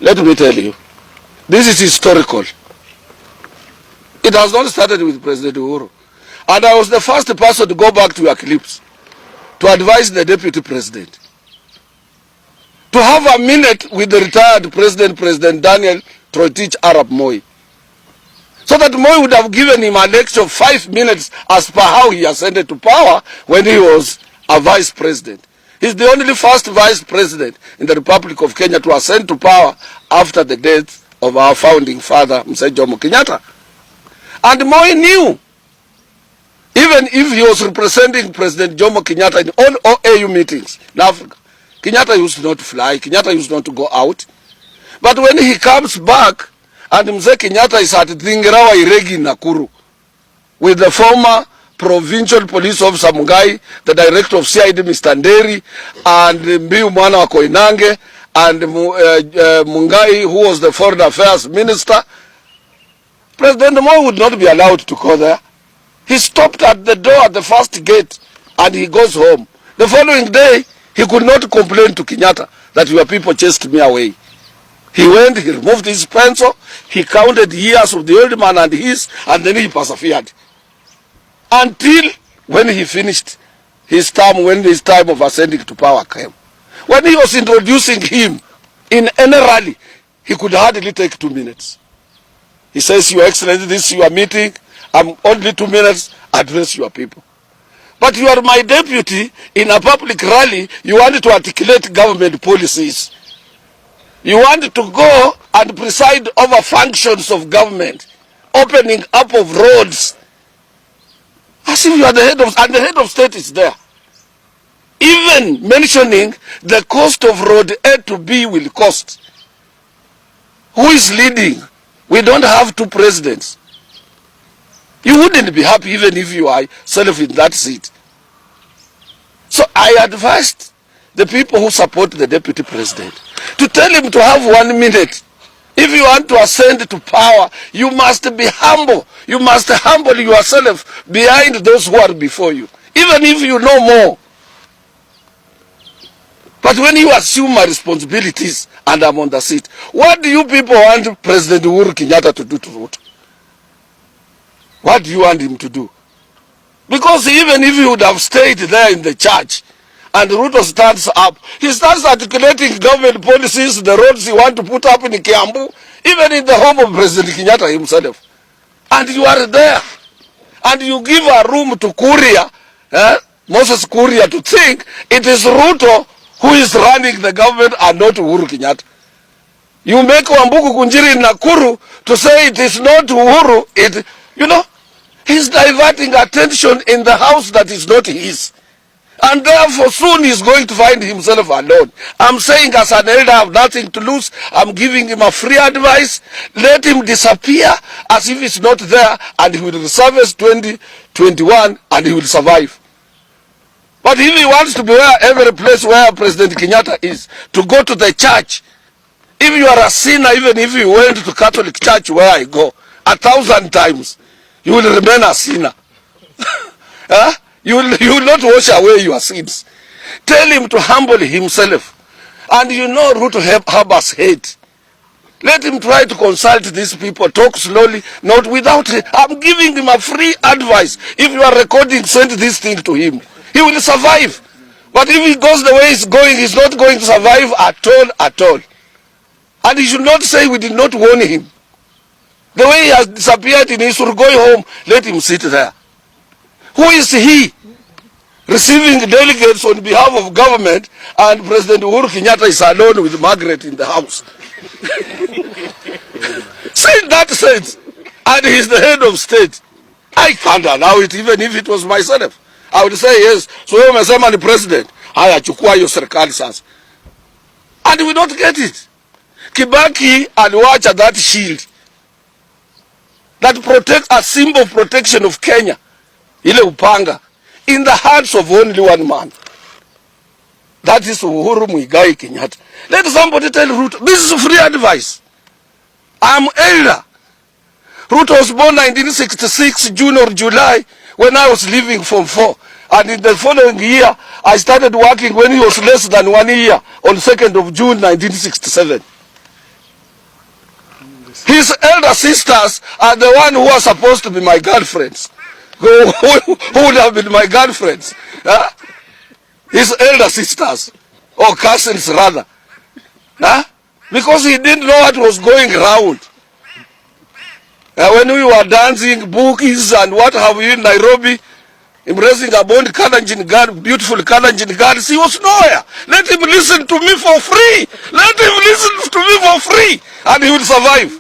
Let me tell you, this is historical. It has not started with President Uhuru. And I was the first person to go back to your clips to advise the deputy president to have a minute with the retired president, President Daniel Toroitich Arap Moi, so that Moi would have given him a lecture of 5 minutes as per how he ascended to power when he was a vice president. He's the only first vice president in the Republic of Kenya to ascend to power after the death of our founding father, Mzee Jomo Kenyatta. And Moi knew, even if he was representing President Jomo Kenyatta in all OAU meetings in Africa, Kenyatta used not to fly, Kenyatta used not to go out. But when he comes back, and Mzee Kenyatta is at Thingirawa Iregi Nakuru, with the former provincial police officer Mungai, the director of CID Mr. Nderi, and Mbiu Mwana wa Koinange, and Mungai, who was the foreign affairs minister, President Moi would not be allowed to go there. He stopped at the door at the first gate and he goes home. The following day, he could not complain to Kenyatta that your people chased me away. He went, he removed his pencil, he counted years of the old man and his, and then he persevered. Until when he finished his term, when his time of ascending to power came. When he was introducing him in any rally, he could hardly take 2 minutes. He says, Your Excellency, this is your meeting. I'm only 2 minutes, address your people. But you are my deputy in a public rally. You want to articulate government policies. You want to go and preside over functions of government, opening up of roads, as if you are the head of, and the head of state is there. Even mentioning the cost of road A to B will cost. Who is leading? We don't have 2 presidents. You wouldn't be happy even if you are self in that seat. So I advised the people who support the deputy president to tell him to have 1 minute. If you want to ascend to power, you must be humble. You must humble yourself behind those who are before you, even if you know more. But when you assume my responsibilities and I'm on the seat, what do you people want President Uhuru Kenyatta to do to Ruto? What do you want him to do? Because even if he would have stayed there in the church and Ruto stands up, he starts articulating government policies, the roads he wants to put up in Kiambu, even in the home of President Kenyatta himself. And you are there. And you give a room to Kuria, Moses Kuria, to think it is Ruto who is running the government and not Uhuru Kenyatta. You make Wambuku Kunjiri in Nakuru to say it is not Uhuru, he's diverting attention in the house that is not his. And therefore soon he's going to find himself alone. I'm saying as an elder, I have nothing to lose. I'm giving him a free advice. Let him disappear as if it's not there, and he will service 2021 and he will survive. But if he wants to be every place where President Kenyatta is, to go to the church, if you are a sinner, even if you went to Catholic church where I go 1,000 times, you will remain a sinner. You will not wash away your sins. Tell him to humble himself. And Ruto harbors hate. Let him try to consult these people, talk slowly, not without it. I'm giving him a free advice. If you are recording, send this thing to him. He will survive. But if he goes the way he's going, he's not going to survive at all. And he should not say we did not warn him. The way he has disappeared in Isuru, going home, let him sit there. Who is he? Receiving delegates on behalf of government, and President Uhuru Kenyatta is alone with Margaret in the house. Say in that sense, and he's the head of state. I can't allow it, even if it was myself. I would say yes. So wewe umesema ni president, haya chukua hiyo serikali sasa. And we don't get it. Kibaki aliwacha that shield that protects, a symbol of protection of Kenya, ile upanga, in the hands of only one man. That is Uhuru Muigai Kenyatta. Let somebody tell Ruto, this is free advice. I'm elder. Ruto was born 1966, June or July, when I was leaving Form 4. And in the following year, I started working when he was less than 1 year, on 2nd of June 1967. His elder sisters are the one who are supposed to be my girlfriends. Who would have been my girlfriends? Huh? His elder sisters, or cousins rather. Huh? Because he didn't know what was going around. When we were dancing bookies and what have you in Nairobi, embracing a bond Kalenjin girl, beautiful Kalenjin girls, he was nowhere. Let him listen to me for free. Let him listen to me for free, and he will survive.